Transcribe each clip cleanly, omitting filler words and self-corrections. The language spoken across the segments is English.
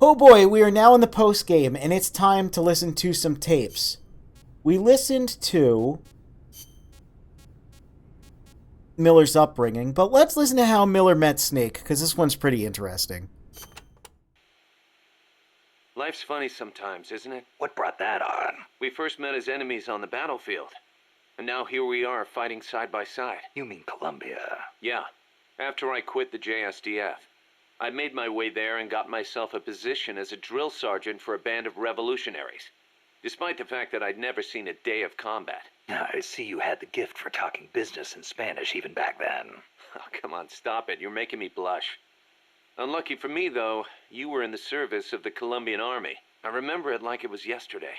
Oh boy, we are now in the post game, and it's time to listen to some tapes. We listened to Miller's upbringing, but let's listen to how Miller met Snake, because this one's pretty interesting. Life's funny sometimes, isn't it? What brought that on? We first met as enemies on the battlefield, and now here we are fighting side by side. You mean Columbia? Yeah, after I quit the JSDF. I made my way there and got myself a position as a drill sergeant for a band of revolutionaries, despite the fact that I'd never seen a day of combat. I see you had the gift for talking business in Spanish even back then. Oh, come on, stop it. You're making me blush. Unlucky for me, though, you were in the service of the Colombian Army. I remember it like it was yesterday.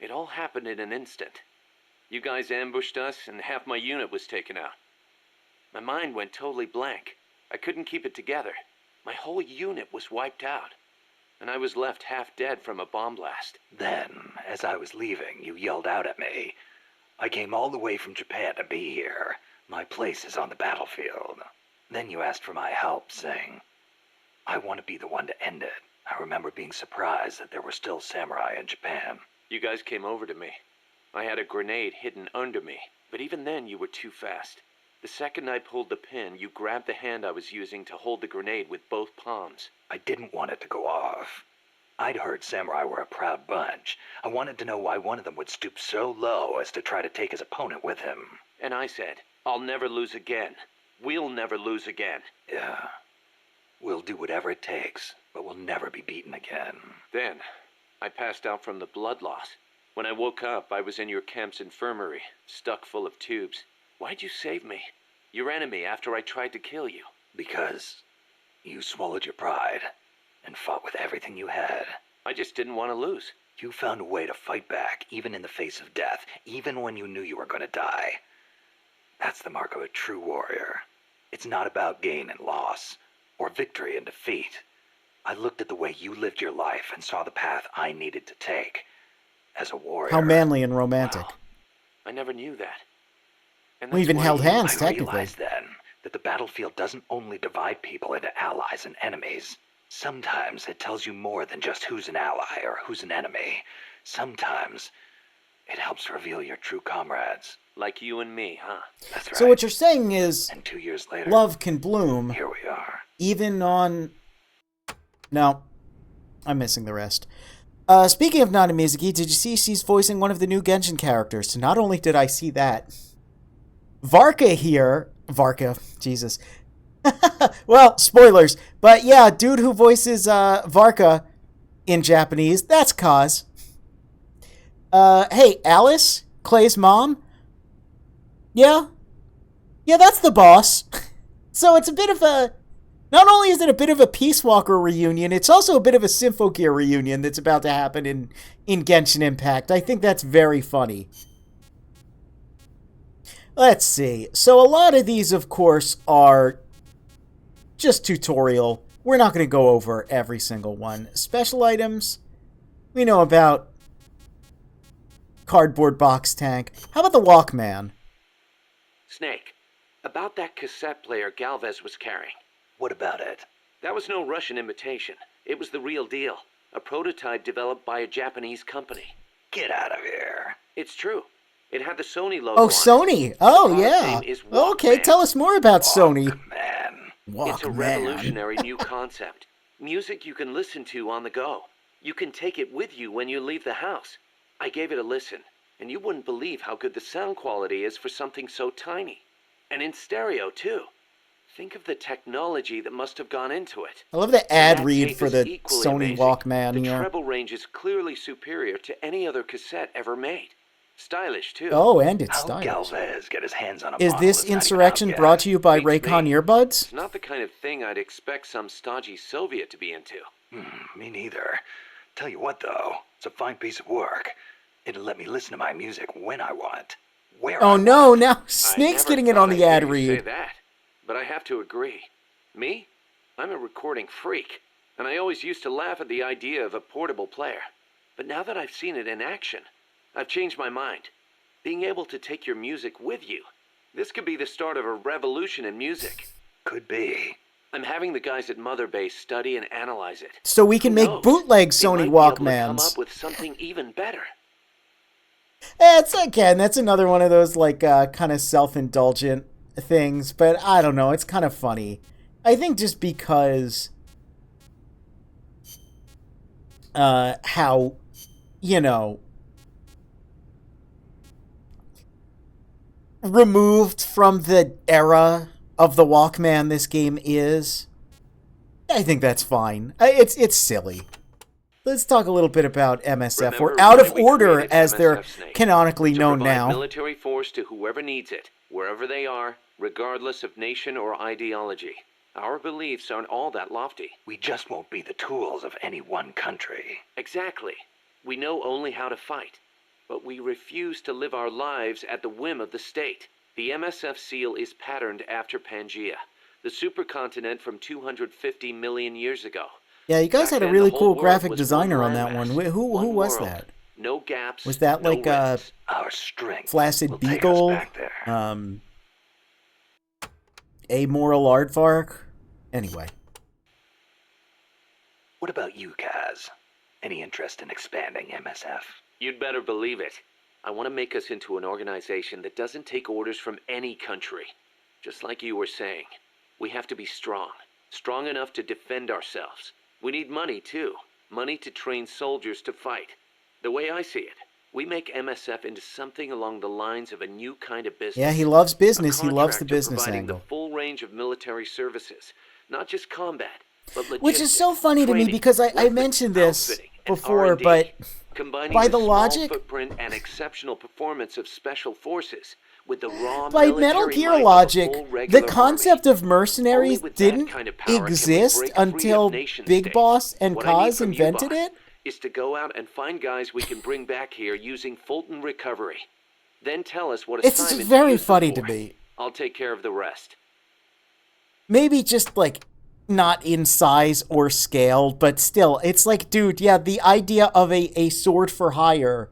It all happened in an instant. You guys ambushed us, and half my unit was taken out. My mind went totally blank. I couldn't keep it together. My whole unit was wiped out, and I was left half dead from a bomb blast. Then, as I was leaving, you yelled out at me. I came all the way from Japan to be here. My place is on the battlefield. Then you asked for my help, saying, I want to be the one to end it. I remember being surprised that there were still samurai in Japan. You guys came over to me. I had a grenade hidden under me, but even then you were too fast. The second I pulled the pin, you grabbed the hand I was using to hold the grenade with both palms. I didn't want it to go off. I'd heard samurai were a proud bunch. I wanted to know why one of them would stoop so low as to try to take his opponent with him. And I said, I'll never lose again. We'll never lose again. Yeah. We'll do whatever it takes, but we'll never be beaten again. Then, I passed out from the blood loss. When I woke up, I was in your camp's infirmary, stuck full of tubes. Why'd you save me? Your enemy after I tried to kill you. Because you swallowed your pride and fought with everything you had. I just didn't want to lose. You found a way to fight back, even in the face of death, even when you knew you were going to die. That's the mark of a true warrior. It's not about gain and loss, or victory and defeat. I looked at the way you lived your life and saw the path I needed to take. As a warrior. How manly and romantic. Wow. I never knew that. And We even held hands, I technically. realized then that the battlefield doesn't only divide people into allies and enemies. Sometimes it tells you more than just who's an ally or who's an enemy. Sometimes it helps reveal your true comrades. Like you and me, huh? That's right. So what you're saying is, And 2 years later, love can bloom here we are. even on... No, I'm missing the rest. Speaking of Nana Mizuki, did you see she's voicing one of the new Genshin characters? So not only did I see that, Varka here... Varka, Jesus. Well, spoilers. But yeah, dude who voices Varka in Japanese, that's Kaz. Hey, Alice? Clay's mom? Yeah? Yeah, that's the boss. So it's a bit of a... Not only is it a bit of a Peace Walker reunion, it's also a bit of a Symphogear reunion that's about to happen in Genshin Impact. I think that's very funny. Let's see. So a lot of these, of course, are just tutorial. We're not going to go over every single one. Special items, we know about Cardboard Box Tank. How about the Walkman? Snake, about that cassette player Galvez was carrying. What about it? That was no Russian imitation. It was the real deal. A prototype developed by a Japanese company. Get out of here. It's true. It had the Sony logo Oh, on it. Sony. Oh, The product yeah. name is Okay, Walkman. tell us more about Sony. Man. It's a revolutionary new concept. Music you can listen to on the go. You can take it with you when you leave the house. I gave it a listen, and you wouldn't believe how good the sound quality is for something so tiny. And in stereo, too. Think of the technology that must have gone into it. I love the ad That read tape for is the equally Sony amazing. Walkman The here. treble range is clearly superior to any other cassette ever made. Stylish, too. Oh, and it's How'd stylish. Galvez get his hands on a Is model this that's not even insurrection out brought yet? to you by Beats Raycon me. earbuds? It's not the kind of thing I'd expect some stodgy Soviet to be into. Me neither. Tell you what, though, it's a fine piece of work. It'll let me listen to my music when I want. Where Oh I no, want. now I Snake's never getting it thought on the I'd ad hear you say read. that, but I have to agree. Me? I'm a recording freak, and I always used to laugh at the idea of a portable player. But now that I've seen it in action, I've changed my mind. Being able to take your music with you, this could be the start of a revolution in music. Could be. I'm having the guys at Mother Base study and analyze it. So we can Who make knows? bootleg They Sony might be able to come Walkmans. up with something even better. That's another one of those like kind of self-indulgent things, but I don't know, it's kind of funny. I think just because how, you know, removed from the era of the Walkman this game is, I think that's fine. It's silly. Let's talk a little bit about MSF, or Remember Out why of we Order, created as they're MSF, Snake? canonically To known provide now. military force to whoever needs it, wherever they are, regardless of nation or ideology. Our beliefs aren't all that lofty. We just won't be the tools of any one country. Exactly. We know only how to fight, but we refuse to live our lives at the whim of the state. The MSF seal is patterned after Pangaea, the supercontinent from 250 million years ago. Yeah, you guys Back had a then, really the whole cool world graphic was designer on one that one. landmass, Who one was world. that? No gaps. Was that no like rims. Our strength Flaccid will take us Beagle? back there. Amoral Aardvark? Anyway. What about you, Kaz? Any interest in expanding MSF? You'd better believe it. I want to make us into an organization that doesn't take orders from any country. Just like you were saying, we have to be strong. Strong enough to defend ourselves. We need money, too. Money to train soldiers to fight. The way I see it, we make MSF into something along the lines of a new kind of business. Yeah, he loves A business. He loves the contractor business providing angle. the full range of military services. Not just combat, but logistics. Which is so funny to me training, because I weapons, mentioned this outfitting, and before, R&D. but Combining by the the small logic, footprint and exceptional performance of special forces with the raw by military Metal might Gear of a logic, full the regular concept army. of mercenaries Only with that didn't kind of power can we exist break free of until nation Big states. Boss and What I need Kaz from you, invented boss, it. is to go out and find guys we can bring back here using Fulton Recovery. Then tell us what It's assignments just very to use them funny for. to me. I'll take care of the rest. Maybe just like not in size or scale, but still, it's like, dude, yeah, the idea of a sword for hire,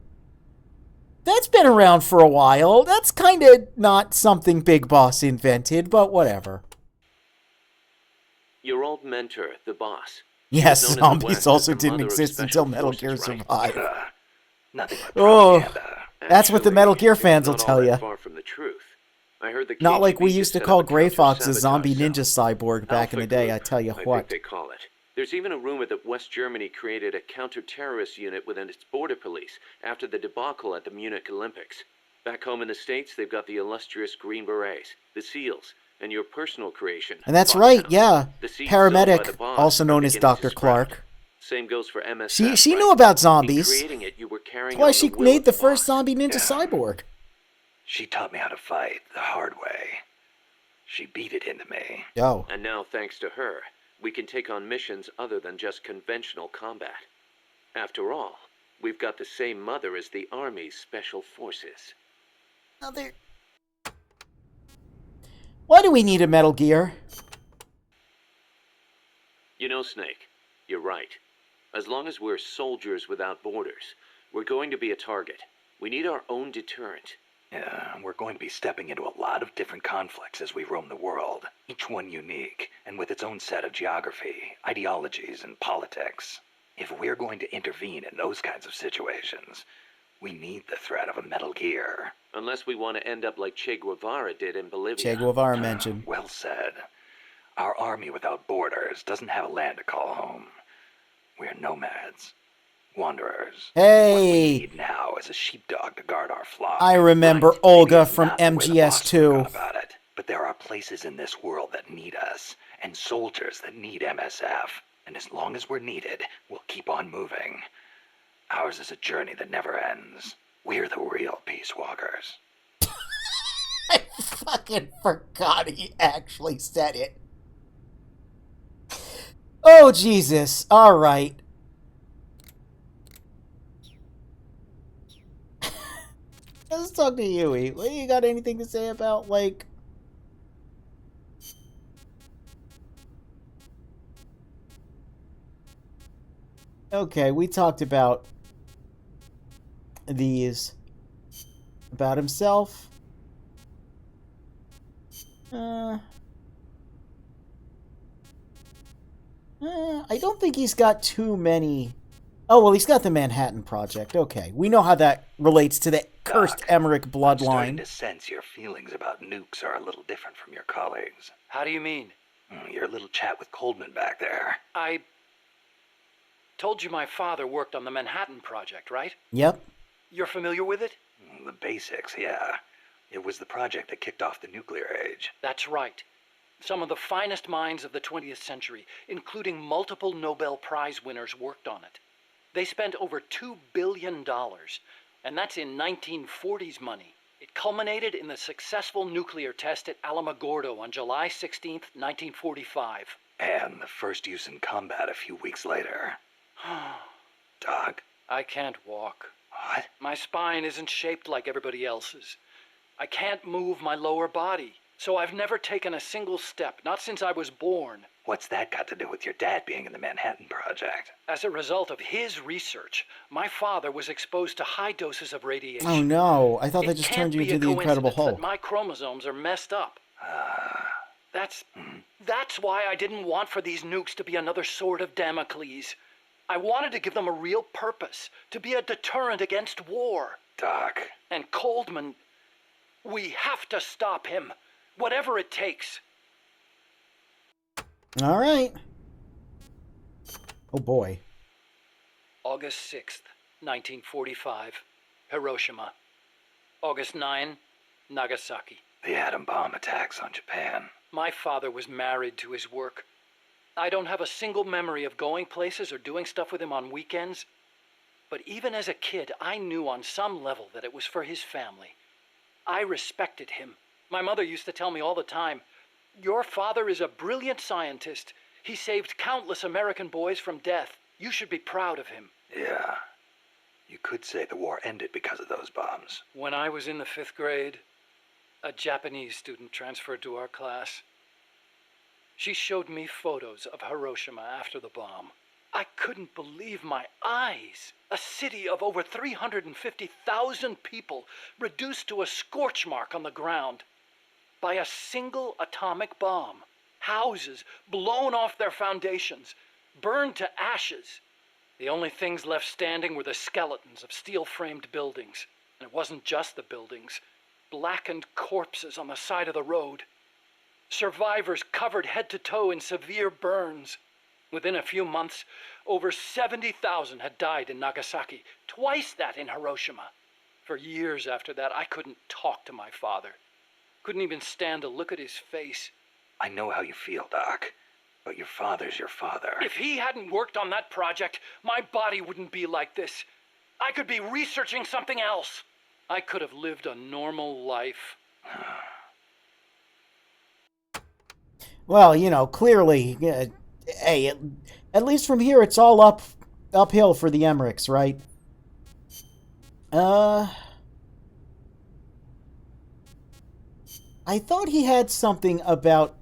that's been around for a while. That's kind of not something Big Boss invented, but whatever. Your old mentor, the boss. Yes, known in the zombies West also as the didn't mother of exist special until Metal Gear forces, right? Survive. Nothing but Oh, propaganda. that's what the Actually, Metal Gear it's fans will not all tell that you. far from the truth. I heard the Not like KGB we just used to set call up a Gray Fox a counter-sabotage zombie cell. ninja cyborg back in the Alpha day, Group, I tell you I what. think they call it. There's even a rumor that West Germany created a counter-terrorist unit within its border police after the debacle at the Munich Olympics. Back home in the States, they've got the illustrious Green Berets, the SEALs, and your personal creation. And that's Foxhound. right, yeah. The seeds sown by Paramedic, the boss also are known as beginning to Dr. sprout. Clark. Same goes for MSF. She right? knew about In zombies. creating it, you were carrying That's why on she the will made of the the first boss. zombie ninja Yeah. cyborg. She taught me how to fight the hard way. She beat it into me. Yo. And now, thanks to her, we can take on missions other than just conventional combat. After all, we've got the same mother as the Army's Special Forces. Another. Why do we need a Metal Gear? You know, Snake, you're right. As long as we're soldiers without borders, we're going to be a target. We need our own deterrent. Yeah, we're going to be stepping into a lot of different conflicts as we roam the world, each one unique, and with its own set of geography, ideologies, and politics. If we're going to intervene in those kinds of situations, we need the threat of a Metal Gear. Unless we want to end up like Che Guevara did in Bolivia. Che Guevara mentioned. Well said. Our army without borders doesn't have a land to call home. We're nomads. Wanderers. What we Hey, need now is a sheepdog to guard our flock. I remember Right. Olga Maybe it's from not the way the boss MGS2. forgot about it, but there are places in this world that need us, and soldiers that need MSF. And as long as we're needed, we'll keep on moving. Ours is a journey that never ends. We're the real Peace Walkers. I fucking forgot he actually said it. Oh, Jesus. All right. Let's talk to Yui. What, you got anything to say about, like... Okay, we talked about these. About himself. I don't think he's got too many... Oh, well, he's got the Manhattan Project. Okay, we know how that relates to the cursed Doc, Emmerich I'm starting bloodline. to sense your feelings about nukes are a little different from your colleagues. How do you mean? Your little chat with Coldman back there. I told you my father worked on the Manhattan Project, right? Yep. You're familiar with it? The basics, yeah. It was the project that kicked off the nuclear age. That's right. Some of the finest minds of the 20th century, including multiple Nobel Prize winners, worked on it. They spent over $2 billion, and that's in 1940s money. It culminated in the successful nuclear test at Alamogordo on July 16th, 1945. And the first use in combat a few weeks later. Doc? I can't walk. What? My spine isn't shaped like everybody else's. I can't move my lower body, so I've never taken a single step, not since I was born. What's that got to do with your dad being in the Manhattan Project? As a result of his research, my father was exposed to high doses of radiation. Oh, no. I thought It that just can't turned you be into a the Incredible coincidence Hulk. that my chromosomes are messed up. That's why I didn't want for these nukes to be another sword of Damocles. I wanted to give them a real purpose, to be a deterrent against war. Doc. And Coldman, we have to stop him, whatever it takes. All right. Oh, boy. August 6th, 1945, Hiroshima. August 9, Nagasaki. The atom bomb attacks on Japan. My father was married to his work. I don't have a single memory of going places or doing stuff with him on weekends. But even as a kid, I knew on some level that it was for his family. I respected him. My mother used to tell me all the time, "Your father is a brilliant scientist. He saved countless American boys from death. You should be proud of him." Yeah. You could say the war ended because of those bombs. When I was in the 5th grade, a Japanese student transferred to our class. She showed me photos of Hiroshima after the bomb. I couldn't believe my eyes. A city of over 350,000 people reduced to a scorch mark on the ground by a single atomic bomb. Houses blown off their foundations, burned to ashes. The only things left standing were the skeletons of steel-framed buildings. And it wasn't just the buildings. Blackened corpses on the side of the road. Survivors covered head to toe in severe burns. Within a few months, over 70,000 had died in Nagasaki, twice that in Hiroshima. For years after that, I couldn't talk to my father. Couldn't even stand to look at his face. I know how you feel, Doc. But your father's your father. If he hadn't worked on that project, my body wouldn't be like this. I could be researching something else. I could have lived a normal life. Well, you know, clearly, hey, at least from here, it's all uphill for the Emmerichs, right? I thought he had something about...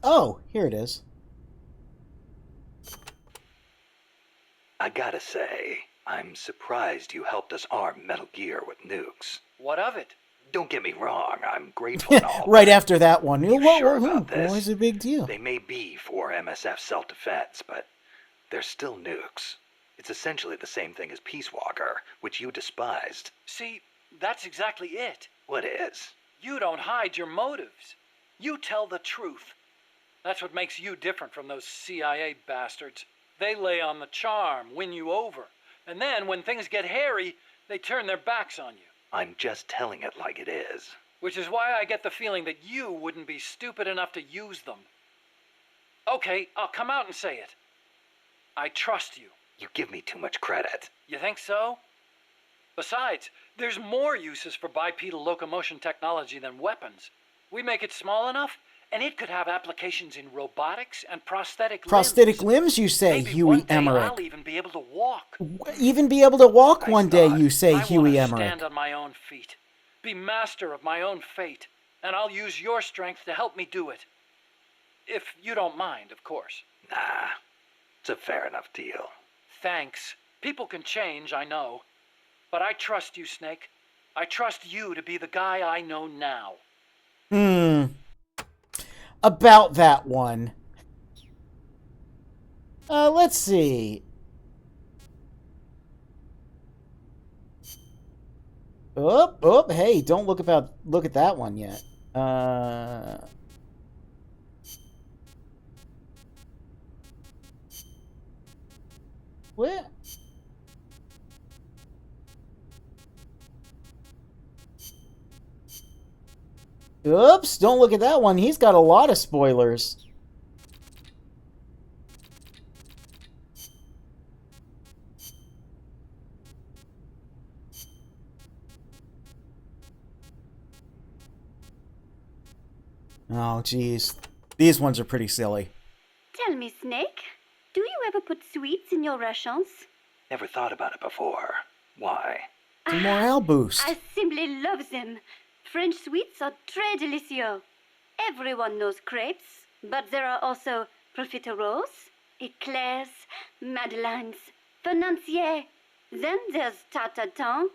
Oh, here it is. I gotta say, I'm surprised you helped us arm Metal Gear with nukes. What of it? Don't get me wrong, I'm grateful and all. Right after that one. You sure about this? What's the big deal? They may be for MSF self-defense, but they're still nukes. It's essentially the same thing as Peace Walker, which you despised. See, that's exactly it. What is? You don't hide your motives. You tell the truth. That's what makes you different from those CIA bastards. They lay on the charm, win you over. And then, when things get hairy, they turn their backs on you. I'm just telling it like it is. Which is why I get the feeling that you wouldn't be stupid enough to use them. Okay, I'll come out and say it. I trust you. You give me too much credit. You think so? Besides, there's more uses for bipedal locomotion technology than weapons. We make it small enough, and it could have applications in robotics and prosthetic limbs. Prosthetic limbs, you say, Maybe Huey one day Emmerich. I'll even be able to walk. Even be able to walk I one day, thought- you say, I Huey want to Emmerich. stand on my own feet, be master of my own fate, and I'll use your strength to help me do it. If you don't mind, of course. Nah, it's a fair enough deal. Thanks. People can change, I know. But I trust you, Snake. I trust you to be the guy I know now. about that one. Let's see. Hey, don't look at that one yet. What? Oops, don't look at that one. He's got a lot of spoilers. Oh, jeez. These ones are pretty silly. Tell me, Snake, do you ever put sweets in your rations? Never thought about it before. Why? It's a morale boost. I simply love them. French sweets are très délicieux. Everyone knows crepes, but there are also profiteroles, eclairs, madeleines, financiers. Then there's tarte-tatin,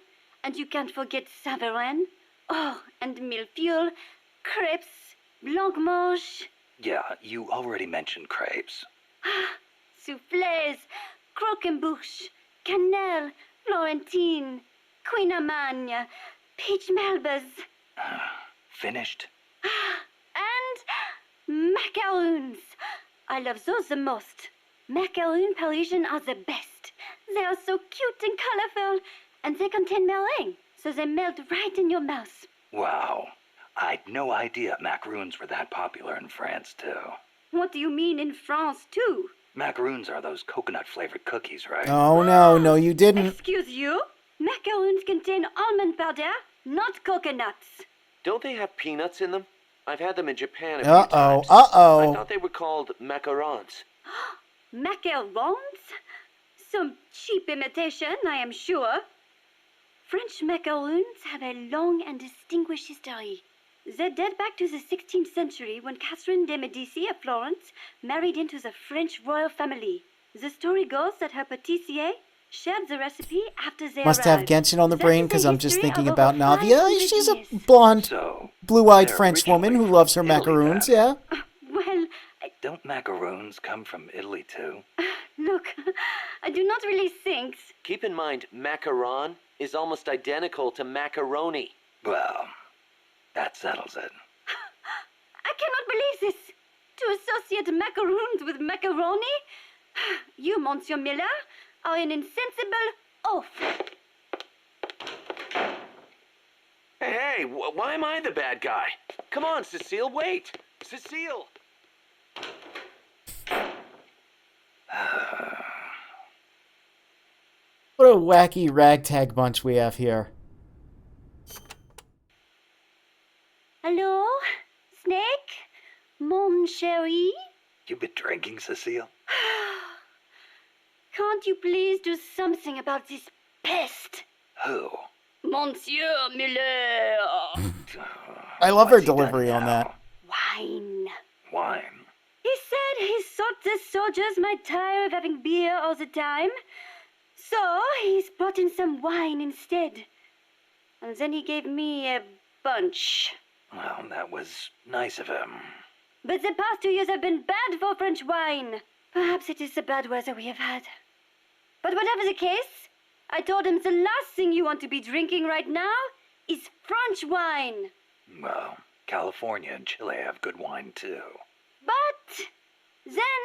and you can't forget Saint-Véran. Oh, and millefiori, crepes, blancmange, Yeah, you already mentioned crepes. soufflés, croquembouche, cannelle, Florentine, Queen Amagne, peach melbas, Finished? and macaroons. I love those the most. Macaroon Parisian are the best. They are so cute and colorful, and they contain meringue, so they melt right in your mouth. Wow. I'd no idea macaroons were that popular in France, too. What do you mean in France, too? Macaroons are those coconut-flavored cookies, right? Oh, no, you didn't. Excuse you? Macaroons contain almond powder, not coconuts. Don't they have peanuts in them? I've had them in Japan a few times. I thought they were called macarons. Macarons? Some cheap imitation, I am sure. French macaroons have a long and distinguished history. They date back to the 16th century when Catherine de' Medici of Florence married into the French royal family. The story goes that her pâtissier shared the recipe after they Must have arrived. Genshin on the That brain is because the I'm just history thinking of about over Navia. 500 She's a years. blonde, So, blue-eyed they're French woman who originally loves her from Italy, macaroons, then. yeah. Well, Don't macaroons come from Italy, too? look, I do not really think. Keep in mind, macaron is almost identical to macaroni. Well, that settles it. I cannot believe this. To associate macaroons with macaroni? You, Monsieur Miller, are an insensible oaf. Hey, why am I the bad guy? Come on, Cecile, wait! Cecile! What a wacky ragtag bunch we have here. Hello? Snake? Mon chéri? You been drinking, Cecile? Can't you please do something about this pest? Who? Monsieur Miller! I love her What's he done delivery on now? that. Wine. Wine. He said he thought the soldiers might tire of having beer all the time. So he's brought in some wine instead. And then he gave me a bunch. Well, that was nice of him. But the past 2 years have been bad for French wine. Perhaps it is the bad weather we have had. But whatever the case, I told him the last thing you want to be drinking right now is French wine. Well, California and Chile have good wine, too. But then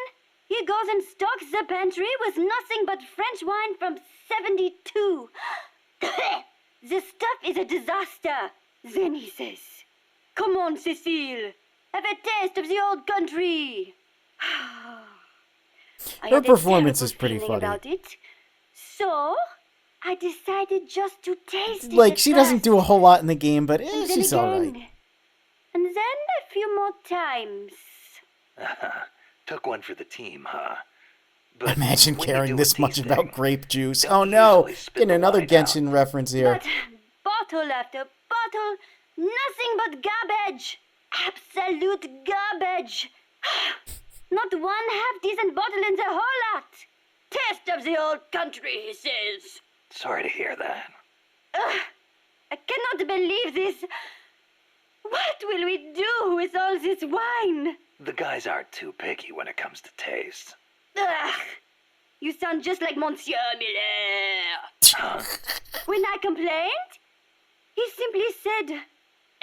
he goes and stocks the pantry with nothing but French wine from 72. The stuff is a disaster. Then he says, "Come on, Cecile. Have a taste of the old country." I Her had a performance terrible is pretty feeling funny. about it. So I decided just to taste it. Like, at she doesn't first. do a whole lot in the game, but And then she's again. alright. And then a few more times. Took one for the team, huh? But Imagine when you caring do a this much tasting, about grape juice. don't Oh no! usually spit Getting the another wine out. Genshin reference here. But bottle after bottle, nothing but garbage. Absolute garbage. Not one half-decent bottle in the whole lot. Taste of the old country, he says. Sorry to hear that. Ugh, I cannot believe this. What will we do with all this wine? The guys aren't too picky when it comes to taste. Ugh! You sound just like Monsieur Miller. When I complained, he simply said,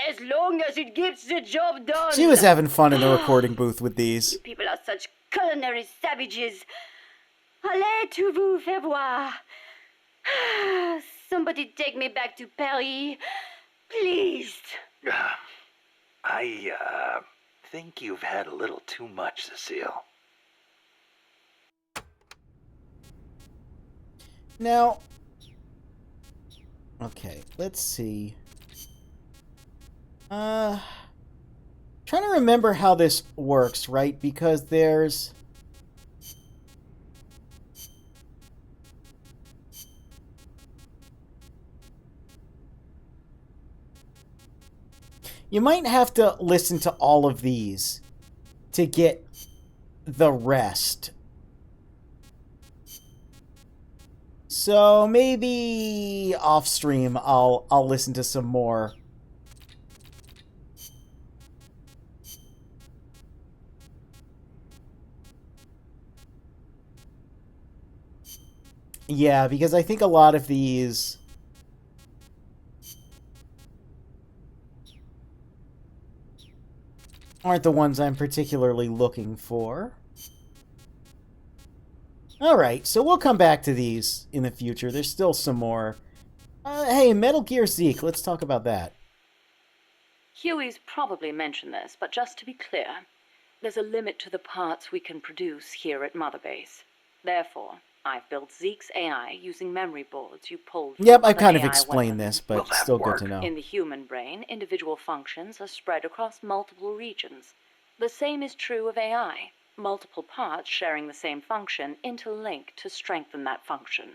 as long as it gets the job done. She was having fun in the recording booth with these. You people are such culinary savages. Allez to vous faire voir. Somebody take me back to Paris, please. I think you've had a little too much, Cecile. Now, okay, let's see. Trying to remember how this works, right? Because there's... You might have to listen to all of these to get the rest. So maybe off stream I'll listen to some more. Yeah, because I think a lot of these aren't the ones I'm particularly looking for. Alright, so we'll come back to these in the future. There's still some more. Hey, Metal Gear Zeke, let's talk about that. Huey's probably mentioned this, but just to be clear, there's a limit to the parts we can produce here at Mother Base. Therefore, I've built Zeke's AI using memory boards you pulled from Yep, I've other kind of AI explained weapons. this, but Will that still good work? to know. In the human brain, individual functions are spread across multiple regions. The same is true of AI. Multiple parts sharing the same function interlink to strengthen that function.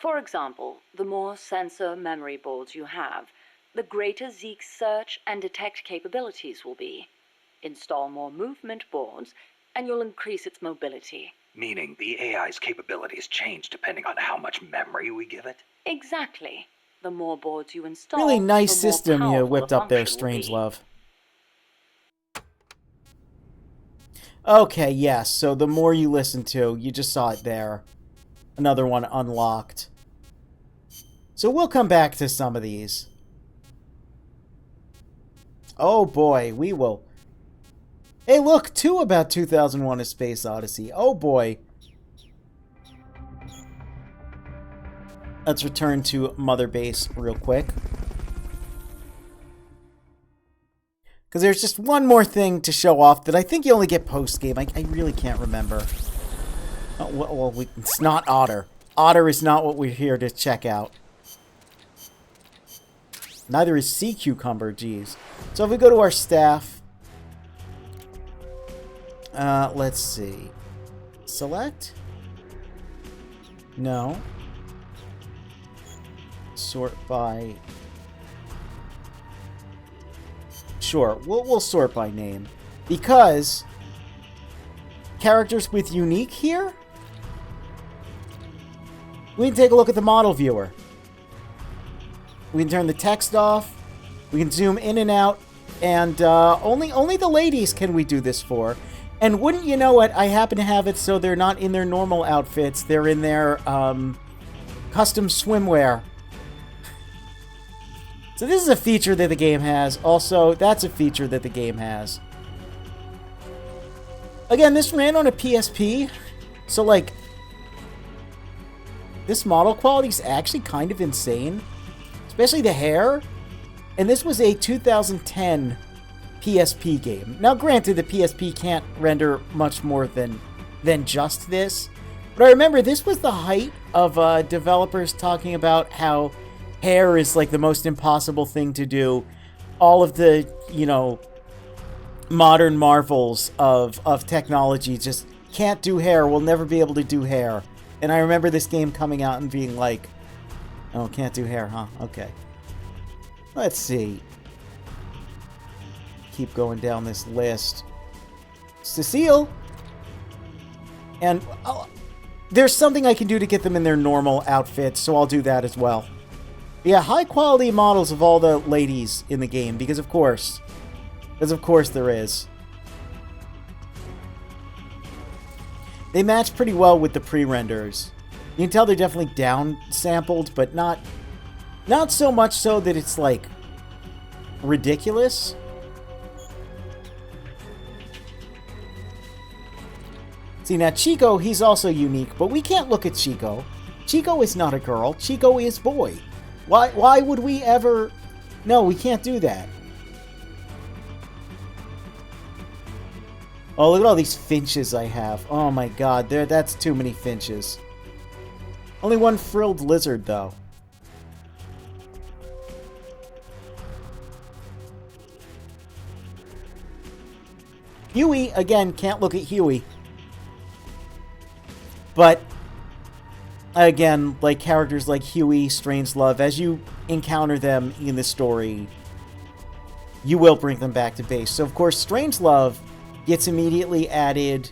For example, the more sensor memory boards you have, the greater Zeke's search and detect capabilities will be. Install more movement boards, and you'll increase its mobility. Meaning the AI's capabilities change depending on how much memory we give it? Exactly. The more boards you install, Really nice the more system you powerful whipped the up there, function will be. Strangelove. Okay, yes, so the more you listen to, you just saw it there. Another one unlocked. So we'll come back to some of these. Oh boy, we will. Hey look, 2 about 2001: A Space Odyssey. Oh boy. Let's return to Mother Base real quick. Because there's just one more thing to show off that I think you only get post-game. I really can't remember. Oh, well, it's not Otter. Otter is not what we're here to check out. Neither is Sea Cucumber, geez. So if we go to our staff... let's see. Select? No. Sort by... Sure, we'll sort by name. Because... characters with unique here? We can take a look at the model viewer. We can turn the text off. We can zoom in and out. And only the ladies can we do this for. And wouldn't you know it, I happen to have it so they're not in their normal outfits. They're in their custom swimwear. So this is a feature that the game has. Also, that's a feature that the game has. Again, this ran on a PSP. So, like, this model quality is actually kind of insane. Especially the hair. And this was a 2010 PSP game. Now, granted, the PSP can't render much more than just this. But I remember this was the height of developers talking about how hair is like the most impossible thing to do. All of the, you know, modern marvels of technology just can't do hair. We'll never be able to do hair. And I remember this game coming out and being like, oh, can't do hair, huh? Okay. Let's see. Keep going down this list. Cecile. And there's something I can do to get them in their normal outfits, so I'll do that as well. Yeah, high quality models of all the ladies in the game, because of course there is. They match pretty well with the pre-renders. You can tell they're definitely down-sampled, but not so much so that it's, like, ridiculous. See, now Chico, he's also unique, but we can't look at Chico. Chico is not a girl. Chico is boy. Why would we ever... No, we can't do that. Oh, look at all these finches I have. Oh my god, that's too many finches. Only one frilled lizard, though. Huey, again, can't look at Huey. But, again, like characters like Huey, Strangelove, as you encounter them in the story, you will bring them back to base. So, of course, Strangelove gets immediately added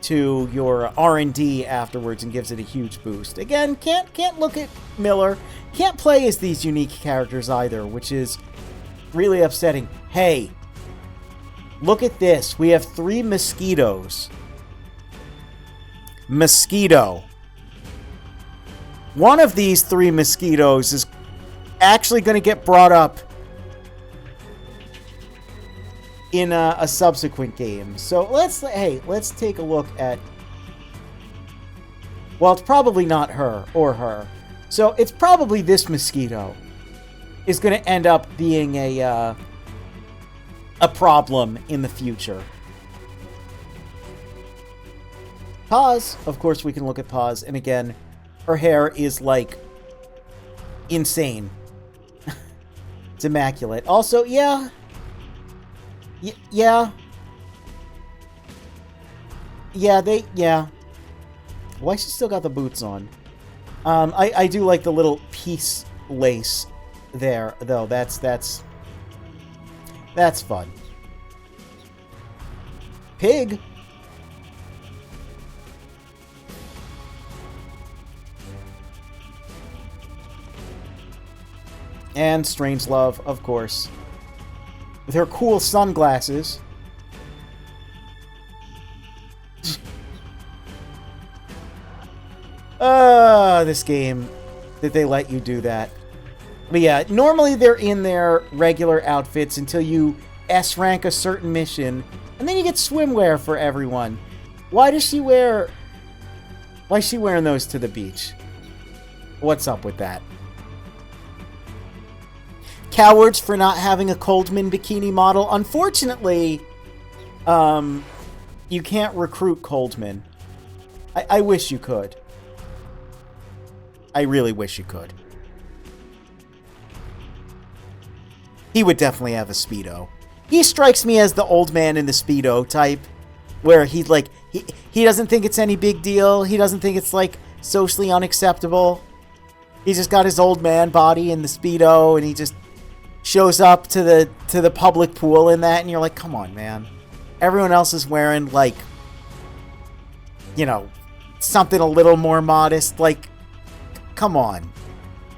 to your R&D afterwards and gives it a huge boost. Again, can't look at Miller. Can't play as these unique characters either, which is really upsetting. Hey, look at this. We have 3 mosquitoes. Mosquito. One of these 3 mosquitoes is actually going to get brought up in a subsequent game. So let's take a look at... Well, it's probably not her or her. So it's probably this mosquito is going to end up being a problem in the future. Paz, of course we can look at Paz, and again, her hair is like insane. It's immaculate. Also, yeah. Yeah. Why she still got the boots on? I do like the little piece lace there, though. That's fun. Pig. And Strangelove, of course. With her cool sunglasses. This game, that they let you do that. But yeah, normally they're in their regular outfits until you S-rank a certain mission, and then you get swimwear for everyone. Why is she wearing those to the beach? What's up with that? Cowards for not having a Coldman bikini model. Unfortunately, you can't recruit Coldman. I wish you could. I really wish you could. He would definitely have a Speedo. He strikes me as the old man in the Speedo type, where he's like, he doesn't think it's any big deal. He doesn't think it's, like, socially unacceptable. He's just got his old man body in the Speedo, and he just shows up to the public pool in that, and you're like, come on, man. Everyone else is wearing, like, you know, something a little more modest. Like, come on.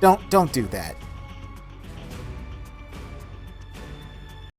Don't do that.